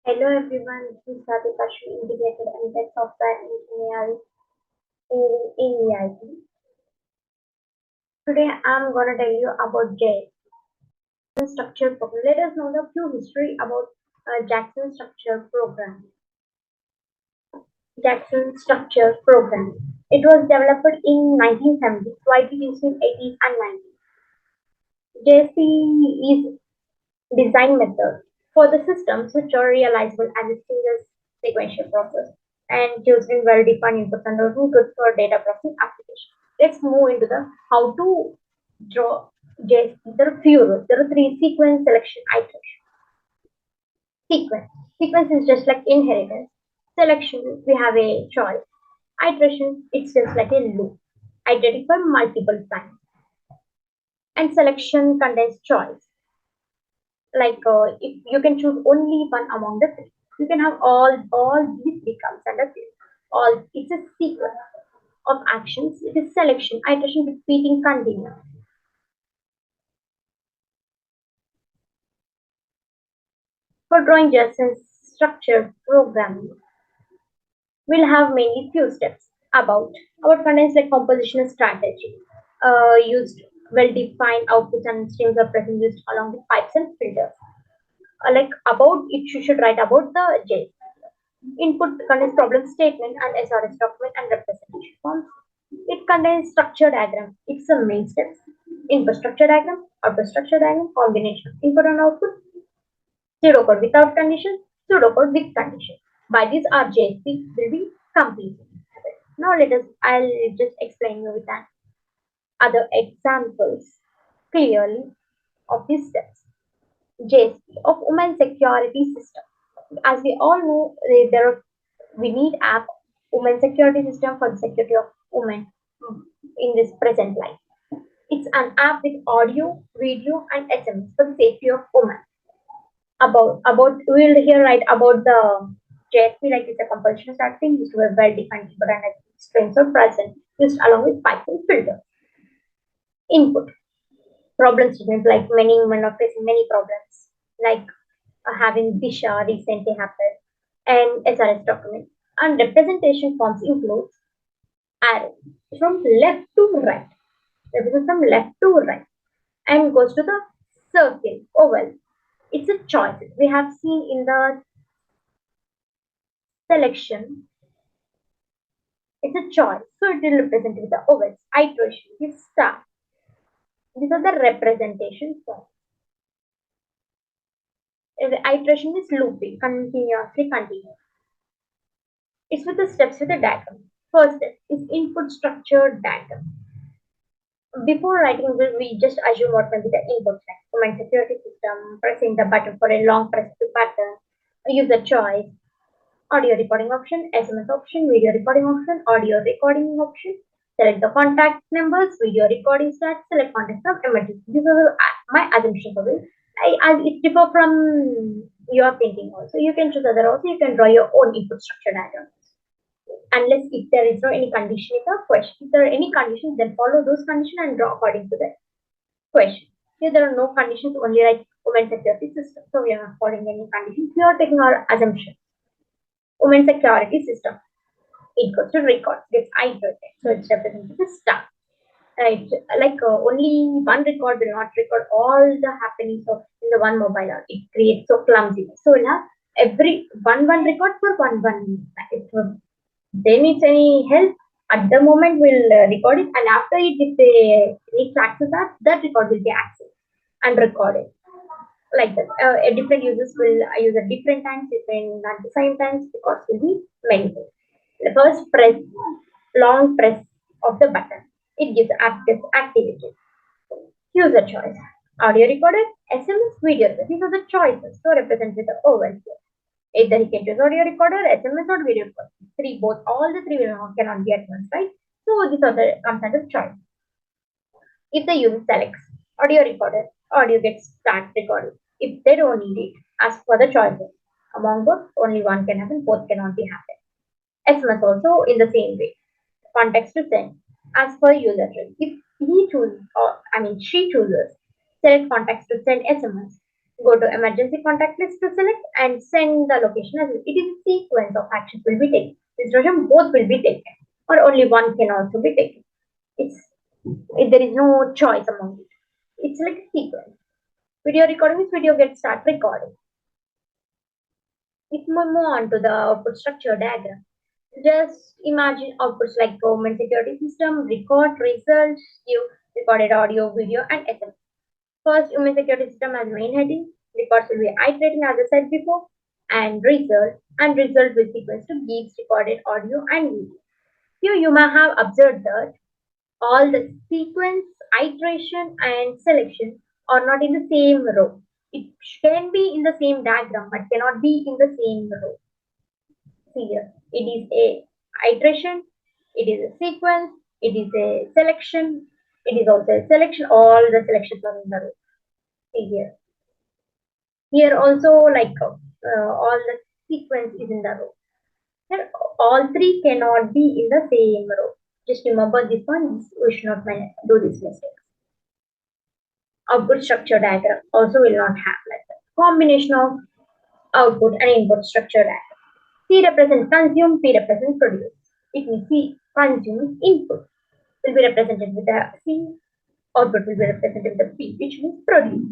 Hello everyone, this is Radhika Pashu, Integrated Embedded Software Engineering in EIT. Today I'm going to tell you about Jackson Structure Program. Let us know the few history about Jackson Structure Program. Jackson Structure Program. It was developed in 1970s, widely used in 80s and 90s. JSP is design method for the systems which are realizable as a single sequential process and using well-defined inputs and outputs good for data processing application. Let's move into the how to draw JSP. There are few rules. There are three: sequence, selection, iteration. Sequence. Sequence is just like inheritance. Selection, we have a choice. Iteration, it's just like a loop. Iterating for multiple times. And selection contains choice. Like if you can choose only one among the three, you can have all these becomes under this. All it's a sequence of actions. It is selection, iteration, repeating, continuous. For drawing just a structured programming, we'll have mainly few steps about contains like compositional strategy, used well-defined outputs and strings are present used along with pipes and filters. Like about it, you should write about the J. Input contains problem statement and SRS document and representation forms. It contains structure diagram. It's a main steps. Input structure diagram, output structure diagram, combination of input and output, pseudocode without condition, pseudocode with condition. By this, our JSP will be completed. Now I'll just explain you with that other examples clearly of these steps. JSP of Women Security System. As we all know, we need app women security system for the security of women in this present life. It's an app with audio, video, and SMS for the safety of women. About we'll hear right about the JSP, like it's a compulsion starting used to a well-defined keyboard and strings are present used along with Python filter. Input problem statements, like many women are facing many problems like having Disha recently happened and SRS document. And representation forms includes arrow from left to right, represent from left to right, and goes to the circle, oval. It's a choice. We have seen in the selection, it's a choice. So it will represent with the ovals. Iteration is star. These are the representation forms. The iteration is looping, continuously continuous. It's with the steps with the diagram. First step is input structure diagram. Before writing, we just assume what will be the input like command security system, pressing the button for a long press to pattern, user choice, audio recording option, SMS option, video recording option, audio recording option, select the contact numbers, video recording start, select contact from emergency. These are my assumptions of it. It differ from your thinking also. You can choose other also. You can draw your own input structure diagram. Unless if there is no any condition in the question. If there are any conditions, then follow those conditions and draw according to that question. Here there are no conditions, only like women security system. So we are not following any conditions. We are taking our assumption. Women security system. It goes to record, gets iterated. So it's represented as star. Right, like only one record will not record all the happenings of in the one mobile app. It creates so clumsiness. So we'll have every one record for one. If they need any help at the moment, we'll record it, and after it, if they need to access that record will be accessed and recorded like that. Different users will use at different times, different at the same times, because will be many. The first long press of the button. It gives active activity. User choice. Audio recorder, SMS, video. These are the choices. So represent with the oval here. Either he can choose audio recorder, SMS, or video recorder. Three, both, all the three cannot be at once, right? So these are the comes under choice. If the user selects audio recorder, audio gets start recording. If they don't need it, ask for the choices. Among both, only one can happen, both cannot be happen. SMS also in the same way. Context to send. As per user choice. If he chooses, or I mean she chooses, select context to send SMS. Go to emergency contact list to select and send the location as it is a sequence of actions will be taken. This version both will be taken or only one can also be taken. It's there is no choice among it. It's like a sequence. Video recording is video gets start recording. If we move on to the output structure diagram, just imagine outputs like government security system, record results, give recorded audio, video, and SMS. First, human security system as main heading. Records will be iterating as I said before, and result will sequence to gives recorded audio and video. Here you may have observed that all the sequence, iteration, and selection are not in the same row. It can be in the same diagram, but cannot be in the same row. See here, it is a iteration, it is a sequence, it is a selection, it is also a selection. All the selections are in the row. See here. Here also all the sequence is in the row. Here all three cannot be in the same row. Just remember this one. We should not do this mistake. Output structure diagram also will not have like that. Combination of output and input structure diagram. C represents consume, P represents produce. It means C consumes input will be represented with the C, output will be represented with the P, which means produce.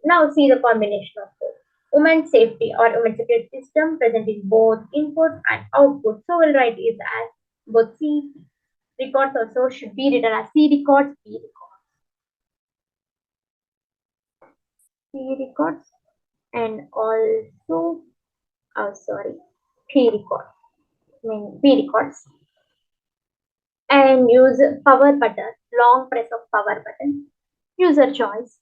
Now see the combination of both. Women's safety or women's security system present in both input and output. So we'll write it as both C records also should be written as C records, C records, and also P records. P records. And use power button, long press of power button. User choice,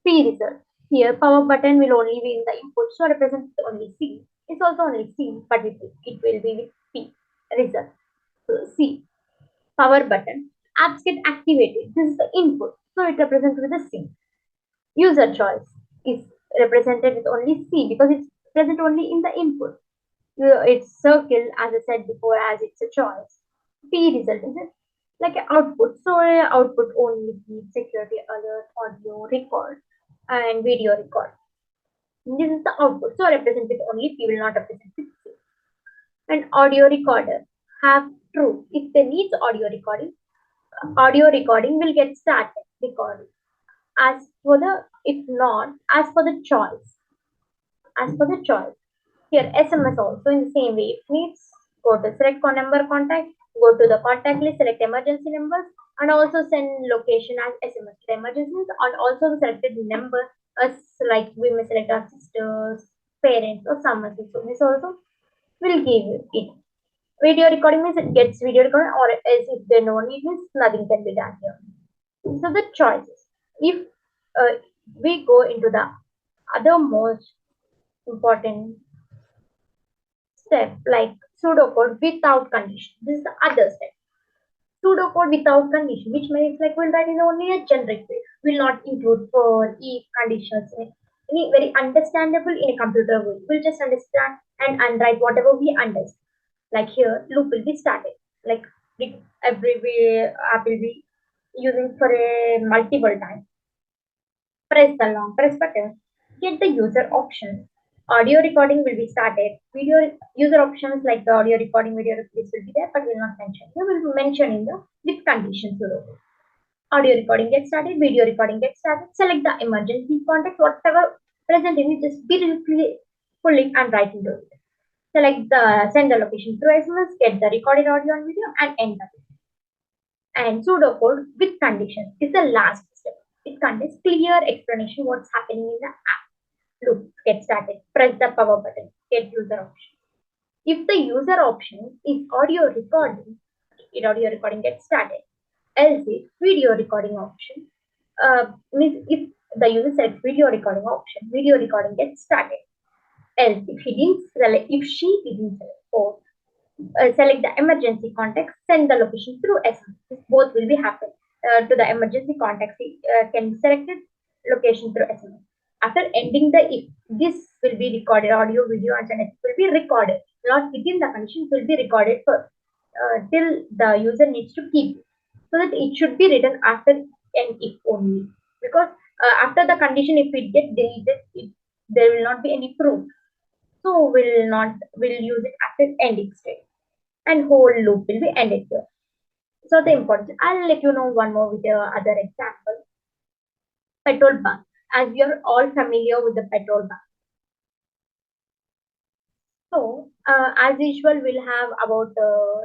P result. Here power button will only be in the input, so represents only C. It's also only C, but it will be with P result. So C, power button. Apps get activated. This is the input, so it represents with a C. User choice is represented with only C because it's present only in the input. It's circle as I said before as it's a choice. P result is it like an output. So output only gives security alert, audio record, and video record. This is the output. So represent with only P will not represent with C. And audio recorder have true. If they need audio recording will get started recording. As for the if not, as for the choice. As for the choice. Here SMS also in the same way. It needs go to select number contact, go to the contact list, select emergency numbers, and also send location as SMS to the emergencies, and also the selected number as like we may select our sisters, parents, or someone. So this also will give it. Video recording means it gets video recording, or as if they no need means nothing can be done here. So the choices. If we go into the other most important step like pseudocode without condition. This is the other step. Pseudocode without condition, which means like well that is only a generic way. Will not include for if conditions in any very understandable in a computer way. We'll just understand and unwrite whatever we understand. Like here, loop will be started. Like every way app will be using for a multiple time. Press the long press button. Get the user options. Audio recording will be started. Video user options like the audio recording, video this will be there, but will not mention. We will mention in the with conditions below. Audio recording gets started, video recording gets started. Select the emergency contact, whatever present in it, just be pull it and write into it. Select the send the location through SMS, get the recorded audio and video, and enter it. And pseudocode with conditions is the last step. It contains clear explanation what's happening in the app. Loop, get started. Press the power button. Get user option. If the user option is audio recording, audio recording gets started. Else if video recording option, means if the user selects video recording option, video recording gets started. Else if he didn't select, if she didn't select, or select the emergency contact, send the location through SMS. Both will be happen to the emergency contact. Can be selected location through SMS. After ending the if, this will be recorded audio, video, and it will be recorded. Not within the condition will be recorded for till the user needs to keep it. So that it should be written after and if only because After the condition, if it get deleted, there will not be any proof. So will use it as an ending state, and whole loop will be ended here. So the importance, I'll let you know one more with the other example. Petrol bunk. As we are all familiar with the petrol bunk. So, as usual, we'll have about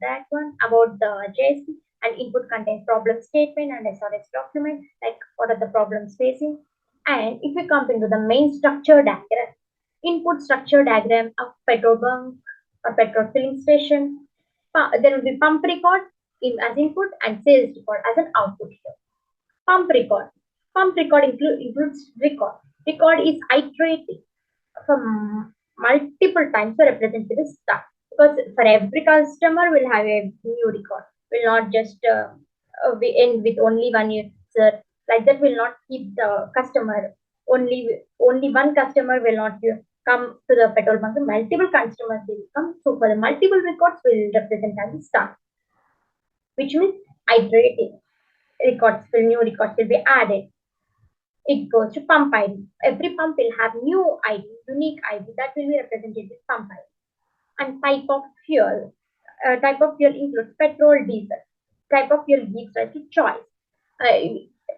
that one, about the JSP and input contains problem statement and SRS document, like what are the problems facing. And if we come into the main structure diagram, input structure diagram of petrol bunk or petrol filling station, there will be pump record as input and sales record as an output here. Pump record. Pump record includes record. Record is iterating from multiple times to represent the stuff, because for every customer will have a new record, will not just we end with only one user, like that will not keep the customer. Only one customer will not come to the petrol bunk, multiple customers will come, so for the multiple records will represent as stuff, which means iterating. Records will New records will be added. It goes to pump ID. Every pump will have new ID, unique ID that will be represented with pump ID. And type of fuel. Type of fuel includes petrol, diesel. Type of fuel gives rise to choice.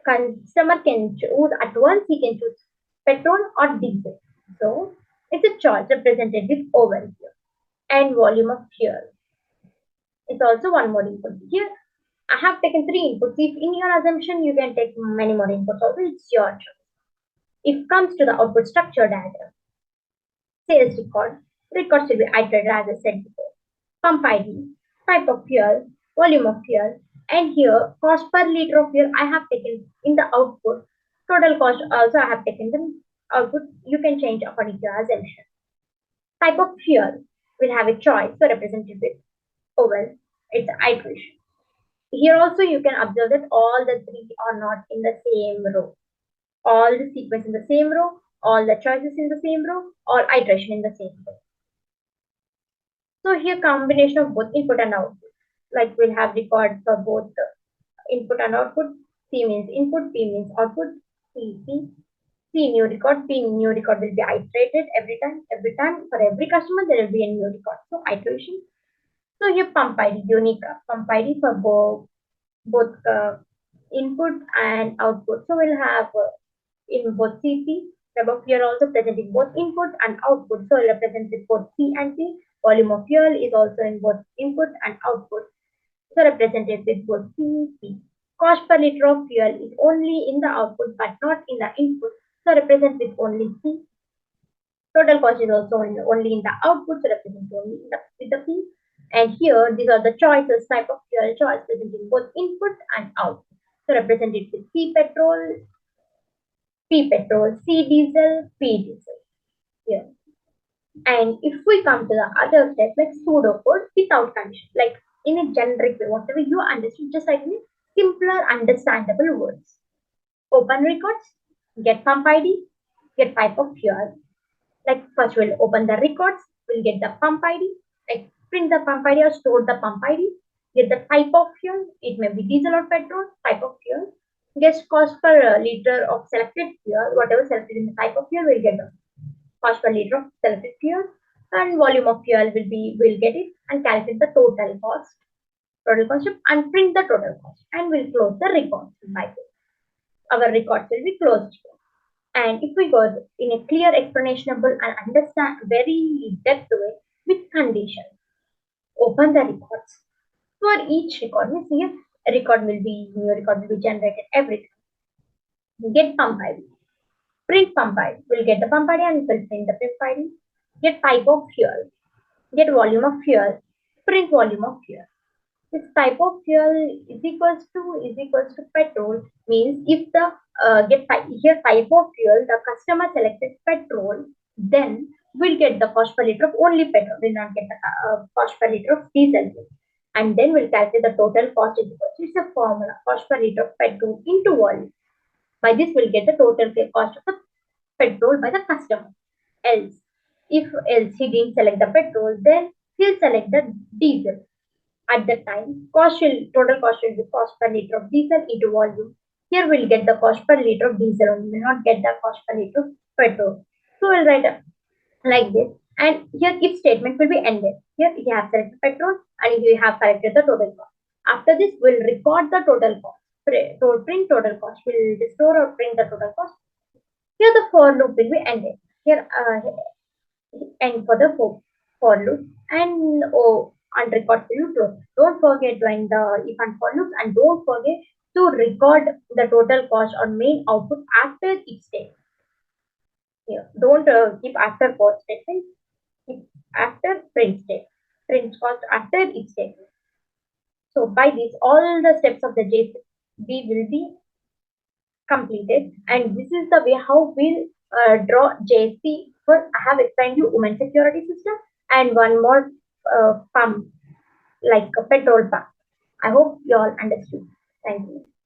Customer can choose at once, he can choose petrol or diesel. So it's a choice represented with oval here. And volume of fuel. It's also one more input. Here I have taken 3 inputs. If in your assumption you can take many more inputs also, it's your choice. If comes to the output structure diagram, sales record, records will be iterated as I said before. Pump ID, type of fuel, volume of fuel, and here cost per liter of fuel I have taken in the output. Total cost also I have taken the output. You can change according to your assumption. Type of fuel will have a choice, so represented with oval. It's iteration. Here also you can observe that all the 3 are not in the same row. All the sequence in the same row, all the choices in the same row, all iteration in the same row. So here combination of both input and output. Like we'll have records for both input and output. C means input, P means output, C new record, P new record will be iterated every time for every customer there will be a new record. So iteration. So here pump ID, unique pump ID for both input and output. So we'll have in both CP. Type of fuel also presenting both input and output. So it represents with both C and P. Volume of fuel is also in both input and output. So represented with both C, P. Cost per liter of fuel is only in the output but not in the input. So represent with only C. Total cost is also only in the output, so represent only with the P. And here these are the choices, type of fuel choice presenting both input and output. So represented with C petrol, P petrol, C diesel, P diesel. Here. And if we come to the other steps like pseudocode without condition, like in a generic way, whatever you understand, just like in simpler, understandable words. Open records, get pump ID, get type of fuel. Like first we'll open the records, we'll get the pump ID, like print the pump ID or store the pump ID, get the type of fuel, it may be diesel or petrol, type of fuel, get cost per liter of selected fuel, whatever selected in the type of fuel, we'll get the cost per liter of selected fuel, and volume of fuel we'll get it and calculate the total cost and print the total cost, and we'll close the records by this. Our records will be closed here. And if we go in a clear, explainable and understand very depth way with conditions, open the records. For each record, means here a record will be new record will be generated every time. Get pump ID, print pump ID. We'll get the pump ID and we'll print the pump ID. Get type of fuel, get volume of fuel, print volume of fuel. This type of fuel is equals to petrol, means if the here type of fuel the customer selected petrol, then we'll get the cost per liter of only petrol, will not get the cost per liter of diesel, and then we'll calculate the total cost is equal to, it's a formula, cost per liter of petrol into volume. By this we'll get the total cost of the petrol by the customer. Else he didn't select the petrol, then he'll select the diesel. At that time, total cost will be cost per liter of diesel into volume. Here we'll get the cost per liter of diesel only. We will not get the cost per liter of petrol. So we'll write like this. And here if statement will be ended. Here you have selected petrol and you have selected the total cost. After this, we'll record the total cost. Print total cost. We'll store or print the total cost. Here the for loop will be ended. Here end for the for loop and and record will be closed. Don't forget doing the if and for loops, and don't forget to record the total cost or main output after each step. Here, don't keep after for statement. Keep after print step. Print cost after each step. So by this, all the steps of the JSP will be completed, and this is the way how we'll draw JSP. First, I have explained you women security system and one more pump like a petrol pump. I hope you all understood. Thank you.